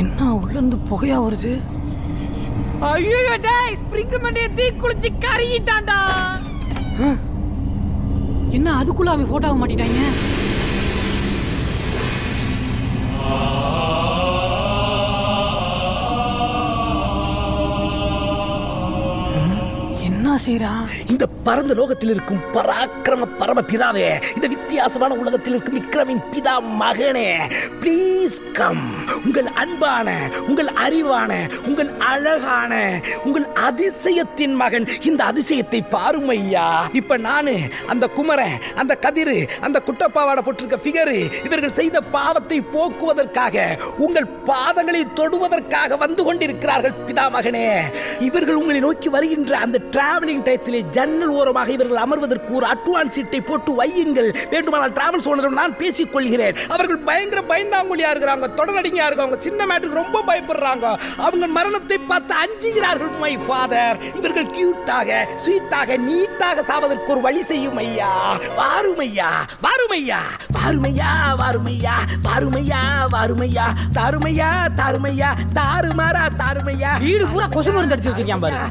என்ன உள்ள இருந்து புகையா வருது? ஐயோ டேய், ஸ்ப்ரிங் மண்டே தீ குளிச்சு கறிட்டான்டா. என்ன அதுக்குள்ள அவன் போட்டோவை மாட்டிட்டாங்க? என்ன செய்றான்? இந்த பரந்த லோகத்தில் இருக்கும் பராக்கிரம பரம பிதாவே, இந்த வித்தியாசமான உலகத்தில் இருக்கும் விக்ரமின் பிதா மகனே, ப்ளீஸ் கம். உங்கள் அன்பான, உங்கள் அறிவான, உங்கள் அழகான, உங்கள் அதிசயத்தின் மகன் இந்த அதிசயத்தை பாரும் ஐயா. இப்ப நானு அந்த குமரன், அந்த கதிரு, அந்த குட்டப்பாவாட போட்டிருக்க ஃபிகரு இவர்கள் செய்த பாவத்தை போக்குவதற்காக உங்கள் பாதங்களை தொடுவதற்காக வந்து கொண்டிருக்கிறார்கள் பிதா மகனே. இவர்கள் உங்களை நோக்கி வருகின்ற அந்த டிராவலிங் டயத்திலே ஜன்னல் ஓரமாக இவர்கள் அமர்வதற்கு ஒரு அட்வான்ஸ் சீட்டை போட்டு வையுங்கள். வேண்டுமானால் டிராவல்ஸ் ஓனரிடம் நான் பேசிக் கொள்கிறேன். அவர்கள் பயங்கர பயந்தாங்குழியா இருக்கிறாங்க, தொடர்நடிங்கா இருக்காங்க, சின்ன மேட்டுக்கு ரொம்ப பயப்படுறாங்க. அவங்க மரணத்தை பார்த்து அஞ்சுகிறார்கள் மை ஃபாதர். இவர்கள் கியூட்டாக, ஸ்வீட்டாக, நீட்டாக சாவதற்கு ஒரு வழி செய்யும் ஐயா. வாருமையா, வாருமையா, வாருமையா, வாருமையா, வாருமையா, வாருமையா, தாருமையா, தாருமையா, தாருமாரா, தாருமையா. வீடு பூரா கொசு மருந்து அடிச்சு வச்சிருக்கான் பாரு.